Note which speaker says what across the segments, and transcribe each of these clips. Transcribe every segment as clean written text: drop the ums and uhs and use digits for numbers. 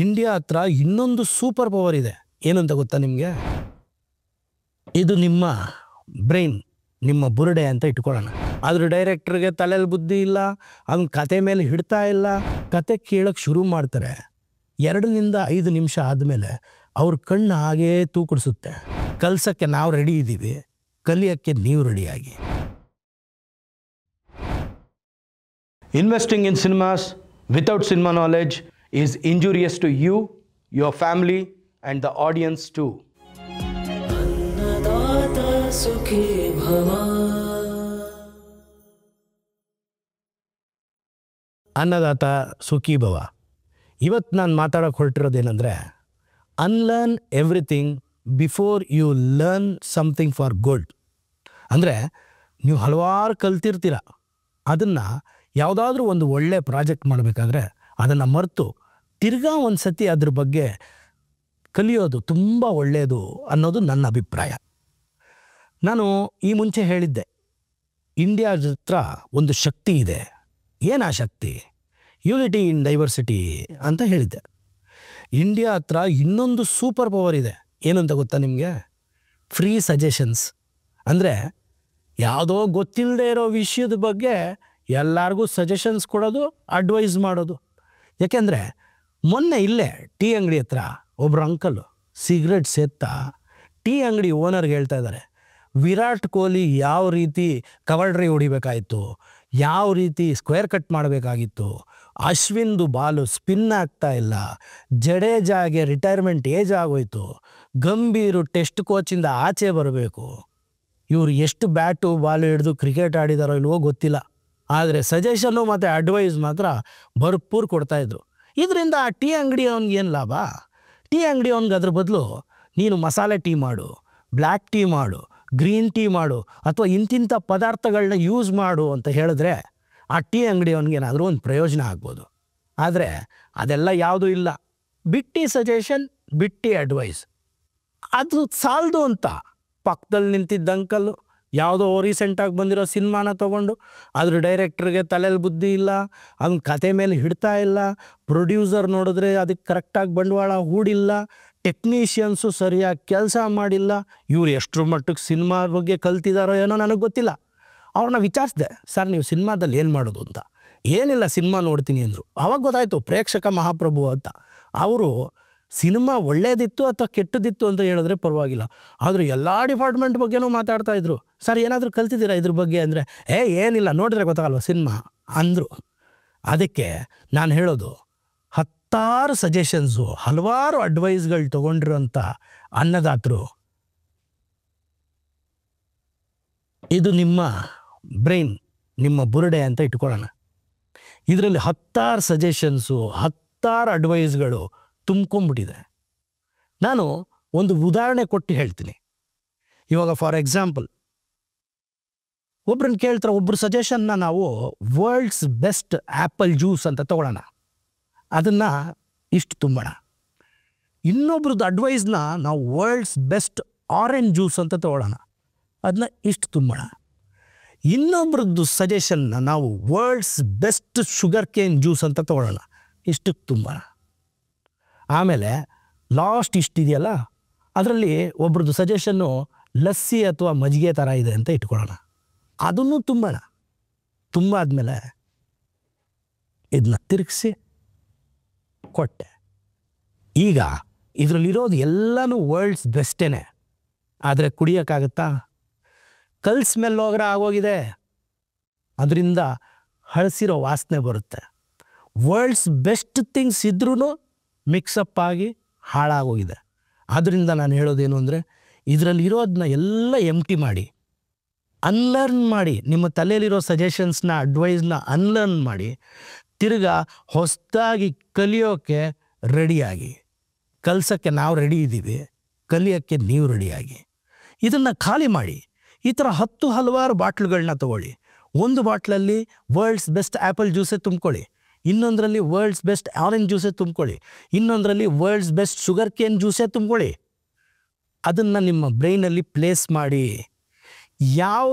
Speaker 1: India ಹತ್ರ ಇನ್ನೊಂದು super power ಇದೆ. ಏನಂತ ಗೊತ್ತಾ ನಿಮಗೆ? ಇದು ನಿಮ್ಮ ಬ್ರೈನ್, ನಿಮ್ಮ ಬುರುಡೆ ಅಂತ ಇಟ್ಕೊಳ್ಳೋಣ. ಆದ್ರೆ ಡೈರೆಕ್ಟರ್ಗೆ ತಲೆಯಲ್ಲಿ ಬುದ್ಧಿ ಇಲ್ಲ, ಅವ್ನ ಕತೆ ಮೇಲೆ ಹಿಡ್ತಾ ಇಲ್ಲ. ಕತೆ ಕೇಳೋಕ್ಕೆ ಶುರು ಮಾಡ್ತಾರೆ. 2 to 5 ನಿಮಿಷ ಆದಮೇಲೆ ಅವ್ರ ಕಣ್ಣು ಹಾಗೇ ತೂಕಡಿಸುತ್ತೆ. ಕಲ್ಸಕ್ಕೆ ನಾವು ರೆಡಿ ಇದ್ದೀವಿ, ಕಲಿಯೋಕ್ಕೆ ನೀವು ರೆಡಿಯಾಗಿ. Investing in cinemas without cinema knowledge is injurious to you, your family, and the audience too. ಅನ್ನದಾತ ಸುಖಿ ಭವ. ಇವತ್ತು ನಾನು ಮಾತಾಡೋಕೆ ಹೊರಟಿರೋದೇನೆಂದರೆ, unlearn everything before you learn something for good. ಅಂದರೆ ನೀವು ಹಲವಾರು ಕಲ್ತಿರ್ತೀರ, ಅದನ್ನು ಯಾವುದಾದ್ರೂ ಒಂದು ಒಳ್ಳೆ ಪ್ರಾಜೆಕ್ಟ್ ಮಾಡಬೇಕಾದ್ರೆ ಅದನ್ನು ಮರೆತು ತಿರ್ಗಾ ಒಂದು ಸತಿ ಅದ್ರ ಬಗ್ಗೆ ಕಲಿಯೋದು ತುಂಬ ಒಳ್ಳೆಯದು ಅನ್ನೋದು ನನ್ನ ಅಭಿಪ್ರಾಯ. ನಾನು ಈ ಮುಂಚೆ ಹೇಳಿದ್ದೆ, ಇಂಡಿಯಾ ಹತ್ರ ಒಂದು ಶಕ್ತಿ ಇದೆ. ಏನು ಆ ಶಕ್ತಿ? ಯೂನಿಟಿ ಇನ್ ಡೈವರ್ಸಿಟಿ ಅಂತ ಹೇಳಿದ್ದೆ. ಇಂಡಿಯಾ ಹತ್ರ ಇನ್ನೊಂದು ಸೂಪರ್ ಪವರ್ ಇದೆ. ಏನಂತ ಗೊತ್ತಾ ನಿಮಗೆ? Free suggestions. ಅಂದರೆ ಯಾವುದೋ ಗೊತ್ತಿಲ್ಲದೆ ಇರೋ ವಿಷಯದ ಬಗ್ಗೆ ಎಲ್ಲರಿಗೂ ಸಜೆಷನ್ಸ್ ಕೊಡೋದು, ಅಡ್ವೈಸ್ ಮಾಡೋದು. ಯಾಕೆಂದರೆ ಮೊನ್ನೆ ಇಲ್ಲೇ ಟೀ ಅಂಗಡಿ ಹತ್ರ ಒಬ್ಬರು ಅಂಕಲ್ ಸಿಗರೆಟ್ ಸೇತ್ತಾ ಟೀ ಅಂಗಡಿ ಓನರ್ಗೆ ಹೇಳ್ತಾ ಇದ್ದಾರೆ, ವಿರಾಟ್ ಕೊಹ್ಲಿ ಯಾವ ರೀತಿ ಕವರ್ಡ್ರಿ ಹೊಡಿಬೇಕಾಯಿತು, ಯಾವ ರೀತಿ ಸ್ಕ್ವೇರ್ ಕಟ್ ಮಾಡಬೇಕಾಗಿತ್ತು, ಅಶ್ವಿನ್ದು ಬಾಲು ಸ್ಪಿನ್ ಆಗ್ತಾ ಇಲ್ಲ, ಜಡೇಜಾಗೆ ರಿಟೈರ್ಮೆಂಟ್ ಏಜ್ ಆಗೋಯ್ತು, ಗಂಭೀರು ಟೆಸ್ಟ್ ಕೋಚಿಂದ ಆಚೆ ಬರಬೇಕು, ಇವರು ಎಷ್ಟು ಬ್ಯಾಟು ಬಾಲು ಹಿಡಿದು ಕ್ರಿಕೆಟ್ ಆಡಿದಾರೋ ಇಲ್ವೋ ಗೊತ್ತಿಲ್ಲ, ಆದರೆ ಸಜೆಷನ್ನು ಮತ್ತು ಅಡ್ವೈಸ್ ಮಾತ್ರ ಭರ್ಪೂರ್ ಕೊಡ್ತಾಯಿದ್ರು. ಇದರಿಂದ ಆ ಟೀ ಅಂಗಡಿ ಅವ್ನಿಗೆ ಏನು ಲಾಭ? ಟೀ ಅಂಗಡಿ ಅವ್ನಿಗೆ ಅದ್ರ ಬದಲು ನೀನು ಮಸಾಲೆ ಟೀ ಮಾಡು, ಬ್ಲ್ಯಾಕ್ ಟೀ ಮಾಡು, ಗ್ರೀನ್ ಟೀ ಮಾಡು, ಅಥವಾ ಇಂತಿಂಥ ಪದಾರ್ಥಗಳನ್ನ ಯೂಸ್ ಮಾಡು ಅಂತ ಹೇಳಿದ್ರೆ ಆ ಟೀ ಅಂಗಡಿ ಅವ್ನಿಗೇನಾದರೂ ಒಂದು ಪ್ರಯೋಜನ ಆಗ್ಬೋದು. ಆದರೆ ಅದೆಲ್ಲ ಯಾವುದೂ ಇಲ್ಲ. ಬಿಟ್ಟಿ ಸಜೆಷನ್, ಬಿಟ್ಟಿ ಅಡ್ವೈಸ್, ಅದು ಸಾಲದು ಅಂತ ಪಕ್ಕದಲ್ಲಿ ನಿಂತಿದ್ದ ಅಂಕಲ್ಲು ಯಾವುದೋ ರೀಸೆಂಟಾಗಿ ಬಂದಿರೋ ಸಿನಿಮಾನ ತೊಗೊಂಡು ಅದ್ರ ಡೈರೆಕ್ಟ್ರಿಗೆ ತಲೆಯಲ್ಲಿ ಬುದ್ಧಿ ಇಲ್ಲ, ಅವ್ನ ಕತೆ ಮೇಲೆ ಹಿಡ್ತಾ ಇಲ್ಲ, ಪ್ರೊಡ್ಯೂಸರ್ ನೋಡಿದ್ರೆ ಅದಕ್ಕೆ ಕರೆಕ್ಟಾಗಿ ಬಂಡವಾಳ ಹೂಡಿಲ್ಲ, ಟೆಕ್ನಿಷಿಯನ್ಸು ಸರಿಯಾಗಿ ಕೆಲಸ ಮಾಡಿಲ್ಲ, ಇವ್ರು ಎಷ್ಟರ ಮಟ್ಟಕ್ಕೆ ಸಿನಿಮಾ ಬಗ್ಗೆ ಕಲ್ತಿದ್ದಾರೋ ಏನೋ ನನಗೆ ಗೊತ್ತಿಲ್ಲ. ಅವ್ರನ್ನ ವಿಚಾರಿಸಿದೆ, ಸರ್ ನೀವು ಸಿನಿಮಾದಲ್ಲಿ ಏನು ಮಾಡೋದು ಅಂತ. ಏನಿಲ್ಲ, ಸಿನಿಮಾ ನೋಡ್ತೀನಿ ಅಂದರು. ಆವಾಗ ಗೊತ್ತಾಯಿತು ಪ್ರೇಕ್ಷಕ ಮಹಾಪ್ರಭು ಅಂತ. ಅವರು ಸಿನಿಮಾ ಒಳ್ಳೇದಿತ್ತು ಅಥವಾ ಕೆಟ್ಟದಿತ್ತು ಅಂತ ಹೇಳಿದ್ರೆ ಪರವಾಗಿಲ್ಲ, ಆದರೂ ಎಲ್ಲ ಡಿಪಾರ್ಟ್ಮೆಂಟ್ ಬಗ್ಗೆನೂ ಮಾತಾಡ್ತಾಯಿದ್ರು. ಸರ್ ಏನಾದರೂ ಕಲ್ತಿದ್ದೀರಾ ಇದ್ರ ಬಗ್ಗೆ ಅಂದರೆ, ಏನಿಲ್ಲ ನೋಡಿದ್ರೆ ಗೊತ್ತಾಗಲ್ವ ಸಿನಿಮಾ ಅಂದರು. ಅದಕ್ಕೆ ನಾನು ಹೇಳೋದು, 10 ಸಜೆಷನ್ಸು, ಹಲವಾರು ಅಡ್ವೈಸ್ಗಳು ತೊಗೊಂಡಿರೋಂಥ ಅನ್ನದಾತರು, ಇದು ನಿಮ್ಮ ಬ್ರೈನ್, ನಿಮ್ಮ ಬುರುಡೆ ಅಂತ ಇಟ್ಕೊಳ್ಳೋಣ. ಇದರಲ್ಲಿ 10 ಸಜೆಷನ್ಸು, 10 ಅಡ್ವೈಸ್ಗಳು ತುಂಬ್ಕೊಂಡ್ಬಿಟ್ಟಿದೆ. ನಾನು ಒಂದು ಉದಾಹರಣೆ ಕೊಟ್ಟು ಹೇಳ್ತೀನಿ. ಇವಾಗ ಫಾರ್ ಎಕ್ಸಾಂಪಲ್, ಒಬ್ರನ್ನ ಕೇಳ್ತಾರೆ, ಒಬ್ಬರು ಸಜೆಷನ್ನ ನಾವು ವರ್ಲ್ಡ್ಸ್ ಬೆಸ್ಟ್ ಆ್ಯಪಲ್ ಜ್ಯೂಸ್ ಅಂತ ತೊಗೊಳ್ಳೋಣ, ಅದನ್ನು ಇಷ್ಟು ತುಂಬೋಣ. ಇನ್ನೊಬ್ರದ್ದು ಅಡ್ವೈಸ್ನ ನಾವು ವರ್ಲ್ಡ್ಸ್ ಬೆಸ್ಟ್ ಆರೆಂಜ್ ಜ್ಯೂಸ್ ಅಂತ ತೊಗೊಳ್ಳೋಣ, ಅದನ್ನ ಇಷ್ಟು ತುಂಬೋಣ. ಇನ್ನೊಬ್ರದ್ದು ಸಜೆಷನ್ನ ನಾವು world's best sugar cane juice ಅಂತ ತೊಗೊಳ್ಳೋಣ, ಇಷ್ಟಕ್ಕೆ ತುಂಬೋಣ. ಆಮೇಲೆ ಲಾಸ್ಟ್ ಇಷ್ಟಿದೆಯಲ್ಲ, ಅದರಲ್ಲಿ ಒಬ್ರದ್ದು ಸಜೆಷನ್ನು ಲಸ್ಸಿ ಅಥವಾ ಮಜ್ಜಿಗೆ ಥರ ಇದೆ ಅಂತ ಇಟ್ಕೊಳ್ಳೋಣ, ಅದನ್ನು ತುಂಬೋಣ. ತುಂಬಾದ್ಮೇಲೆ ಇದನ್ನ ತಿರುಗಿಸಿ ಕೊಟ್ಟೆ. ಈಗ ಇದರಲ್ಲಿರೋದು ಎಲ್ಲನೂ ವರ್ಲ್ಡ್ಸ್ ಬೆಸ್ಟೇನೆ, ಆದರೆ ಕುಡಿಯೋಕ್ಕಾಗತ್ತಾ? ಕಲ್ ಸ್ಮೆಲ್ ಹೋಗ್ರೆ ಆಗೋಗಿದೆ, ಅದರಿಂದ ಹಳಸಿರೋ ವಾಸನೆ ಬರುತ್ತೆ. ವರ್ಲ್ಡ್ಸ್ ಬೆಸ್ಟ್ ಥಿಂಗ್ಸ್ ಇದ್ರೂ ಮಿಕ್ಸಪ್ ಆಗಿ ಹಾಳಾಗೋಗಿದೆ. ಆದ್ದರಿಂದ ನಾನು ಹೇಳೋದೇನು ಅಂದರೆ, ಇದರಲ್ಲಿರೋದನ್ನ ಎಲ್ಲ ಎಂಟಿ ಮಾಡಿ, ಅನ್ಲರ್ನ್ ಮಾಡಿ, ನಿಮ್ಮ ತಲೆಯಲ್ಲಿರೋ ಸಜೆಷನ್ಸ್ನ, ಅಡ್ವೈಸ್ನ ಅನ್ಲರ್ನ್ ಮಾಡಿ, ತಿರ್ಗಾ ಹೊಸದಾಗಿ ಕಲಿಯೋಕ್ಕೆ ರೆಡಿಯಾಗಿ. ಕಲ್ಸೋಕ್ಕೆ ನಾವು ರೆಡಿ ಇದ್ದೀವಿ, ಕಲಿಯೋಕ್ಕೆ ನೀವು ರೆಡಿಯಾಗಿ. ಇದನ್ನು ಖಾಲಿ ಮಾಡಿ. ಈ ಥರ 10 ಹಲವಾರು ಬಾಟ್ಲುಗಳನ್ನ ತೊಗೊಳ್ಳಿ. ಒಂದು ಬಾಟ್ಲಲ್ಲಿ ವರ್ಲ್ಡ್ಸ್ ಬೆಸ್ಟ್ ಆ್ಯಪಲ್ ಜ್ಯೂಸೇ ತುಂಬ್ಕೊಳ್ಳಿ, ಇನ್ನೊಂದರಲ್ಲಿ ವರ್ಲ್ಡ್ಸ್ ಬೆಸ್ಟ್ ಆರೆಂಜ್ ಜ್ಯೂಸೇ ತುಂಬ್ಕೊಳ್ಳಿ, ಇನ್ನೊಂದರಲ್ಲಿ ವರ್ಲ್ಡ್ಸ್ ಬೆಸ್ಟ್ ಶುಗರ್ ಕೇನ್ ಜ್ಯೂಸೇ ತುಂಬ್ಕೊಳ್ಳಿ. ಅದನ್ನು ನಿಮ್ಮ ಬ್ರೈನಲ್ಲಿ ಪ್ಲೇಸ್ ಮಾಡಿ. ಯಾವ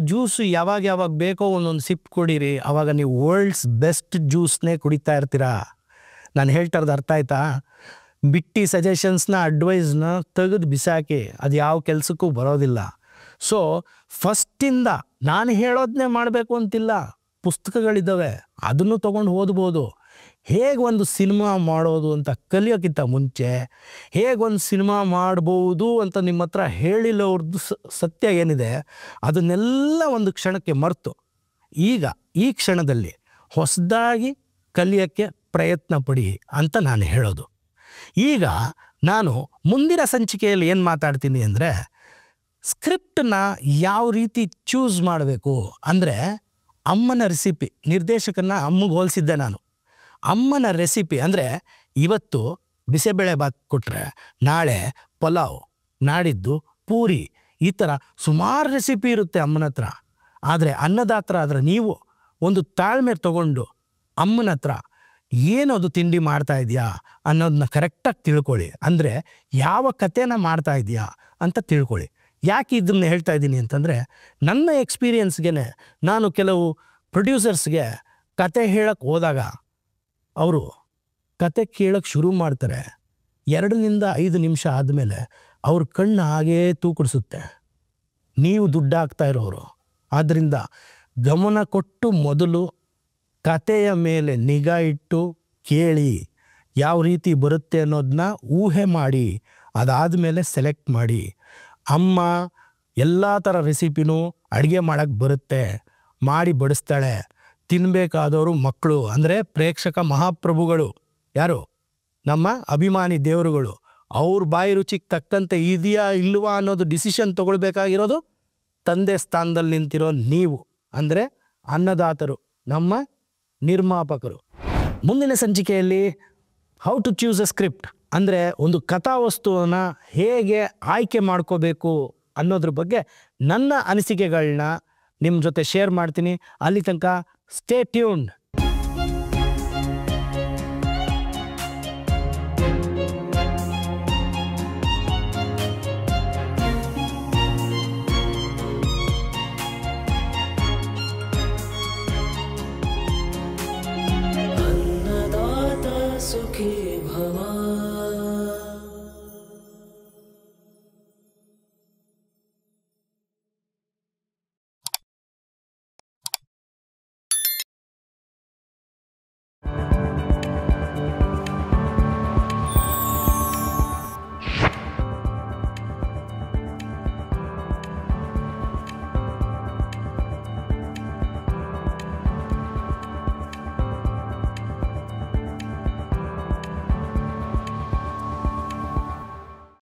Speaker 1: ಜ್ಯೂಸು ಯಾವಾಗ ಬೇಕೋ ಒಂದೊಂದು ಸಿಪ್ ಕುಡೀರಿ, ಆವಾಗ ನೀವು ವರ್ಲ್ಡ್ಸ್ ಬೆಸ್ಟ್ ಜ್ಯೂಸ್ನೇ ಕುಡಿತಾ ಇರ್ತೀರ. ನಾನು ಹೇಳ್ತಾ ಇರೋದು ಅರ್ಥ ಆಯ್ತಾ? ಬಿಟ್ಟು ಸಜೆಷನ್ಸ್ನ ಅಡ್ವೈಸ್ನ ತೆಗೆದು ಬಿಸಾಕಿ, ಅದು ಯಾವ ಕೆಲಸಕ್ಕೂ ಬರೋದಿಲ್ಲ. ಸೊ ಫಸ್ಟಿಂದ ನಾನು ಹೇಳೋದನ್ನೇ ಮಾಡಬೇಕು ಅಂತಿಲ್ಲ, ಪುಸ್ತಕಗಳಿದ್ದಾವೆ, ಅದನ್ನು ತೊಗೊಂಡು ಓದ್ಬೋದು. ಹೇಗೆ ಒಂದು ಸಿನಿಮಾ ಮಾಡೋದು ಅಂತ ಕಲಿಯೋಕ್ಕಿಂತ ಮುಂಚೆ ಹೇಗೆ ಒಂದು ಸಿನಿಮಾ ಮಾಡ್ಬೋದು ಅಂತ ನಿಮ್ಮ ಹತ್ರ ಹೇಳಿಲ್ಲವ್ರದ್ದು ಸತ್ಯ ಏನಿದೆ ಅದನ್ನೆಲ್ಲ ಒಂದು ಕ್ಷಣಕ್ಕೆ ಮರೆತು ಈಗ ಈ ಕ್ಷಣದಲ್ಲಿ ಹೊಸದಾಗಿ ಕಲಿಯೋಕ್ಕೆ ಪ್ರಯತ್ನ ಪಡಿ ಅಂತ ನಾನು ಹೇಳೋದು. ಈಗ ನಾನು ಮುಂದಿನ ಸಂಚಿಕೆಯಲ್ಲಿ ಏನು ಮಾತಾಡ್ತೀನಿ ಅಂದರೆ, ಸ್ಕ್ರಿಪ್ಟನ್ನ ಯಾವ ರೀತಿ ಚೂಸ್ ಮಾಡಬೇಕು ಅಂದರೆ, ಅಮ್ಮನ ರೆಸಿಪಿ ನಿರ್ದೇಶಕನ ಅಮ್ಮಗೆ ಹೋಲಿಸಿದ್ದೆ ನಾನು. ಅಮ್ಮನ ರೆಸಿಪಿ ಅಂದರೆ ಇವತ್ತು ಬಿಸಿಬೇಳೆ ಬಾತ್ ಕೊಟ್ಟರೆ ನಾಳೆ ಪಲಾವ್, ನಾಡಿದ್ದು ಪೂರಿ, ಈ ಥರ ಸುಮಾರು ರೆಸಿಪಿ ಇರುತ್ತೆ ಅಮ್ಮನ ಹತ್ರ. ಆದರೆ ಅನ್ನದಾತ್ರ ಆದರೆ ನೀವು ಒಂದು ತಾಳ್ಮೆ ತಗೊಂಡು ಅಮ್ಮನ ಹತ್ರ ಏನದು ತಿಂಡಿ ಮಾಡ್ತಾ ಇದೆಯಾ ಅನ್ನೋದನ್ನ ಕರೆಕ್ಟಾಗಿ ತಿಳ್ಕೊಳ್ಳಿ. ಅಂದರೆ ಯಾವ ಕಥೆನ ಮಾಡ್ತಾ ಇದೆಯಾ ಅಂತ ತಿಳ್ಕೊಳ್ಳಿ. ಯಾಕೆ ಇದನ್ನ ಹೇಳ್ತಾ ಇದ್ದೀನಿ ಅಂತಂದರೆ, ನನ್ನ ಎಕ್ಸ್ಪೀರಿಯನ್ಸ್ಗೆ ನಾನು ಕೆಲವು ಪ್ರೊಡ್ಯೂಸರ್ಸ್ಗೆ ಕತೆ ಹೇಳಕ್ಕೆ ಹೋದಾಗ ಅವರು ಕತೆ ಕೇಳೋಕ್ಕೆ ಶುರು ಮಾಡ್ತಾರೆ. 2-5 ನಿಮಿಷ ಆದಮೇಲೆ ಅವ್ರ ಕಣ್ಣು ಹಾಗೇ ತೂಕಡಿಸುತ್ತೆ. ನೀವು ದುಡ್ಡು ಹಾಕ್ತಾ ಇರೋರು. ಆದ್ದರಿಂದ ಗಮನ ಕೊಟ್ಟು ಮೊದಲು ಕತೆಯ ಮೇಲೆ ನಿಗಾ ಇಟ್ಟು ಕೇಳಿ, ಯಾವ ರೀತಿ ಬರುತ್ತೆ ಅನ್ನೋದನ್ನ ಊಹೆ ಮಾಡಿ, ಅದಾದಮೇಲೆ ಸೆಲೆಕ್ಟ್ ಮಾಡಿ. ಅಮ್ಮ ಎಲ್ಲ ಥರ ರೆಸಿಪಿನೂ ಅಡುಗೆ ಮಾಡೋಕ್ಕೆ ಬರುತ್ತೆ, ಮಾಡಿ ಬಡಿಸ್ತಾಳೆ. ತಿನ್ನಬೇಕಾದವರು ಮಕ್ಕಳು, ಅಂದರೆ ಪ್ರೇಕ್ಷಕ ಮಹಾಪ್ರಭುಗಳು, ಯಾರು ನಮ್ಮ ಅಭಿಮಾನಿ ದೇವರುಗಳು. ಅವ್ರ ಬಾಯಿ ರುಚಿಗೆ ತಕ್ಕಂತೆ ಇದೆಯಾ ಇಲ್ವಾ ಅನ್ನೋದು ಡಿಸಿಷನ್ ತೊಗೊಳ್ಬೇಕಾಗಿರೋದು ತಂದೆ ಸ್ಥಾನದಲ್ಲಿ ನಿಂತಿರೋ ನೀವು, ಅಂದರೆ ಅನ್ನದಾತರು, ನಮ್ಮ ನಿರ್ಮಾಪಕರು. ಮುಂದಿನ ಸಂಚಿಕೆಯಲ್ಲಿ how to choose a script, ಅಂದರೆ ಒಂದು ಕಥಾವಸ್ತುವನ್ನು ಹೇಗೆ ಆಯ್ಕೆ ಮಾಡ್ಕೋಬೇಕು ಅನ್ನೋದ್ರ ಬಗ್ಗೆ ನನ್ನ ಅನಿಸಿಕೆಗಳನ್ನ ನಿಮ್ಮ ಜೊತೆ ಶೇರ್ ಮಾಡ್ತೀನಿ. ಅಲ್ಲಿ ತನಕ ಸ್ಟೇ ಟ್ಯೂನ್ಡ್.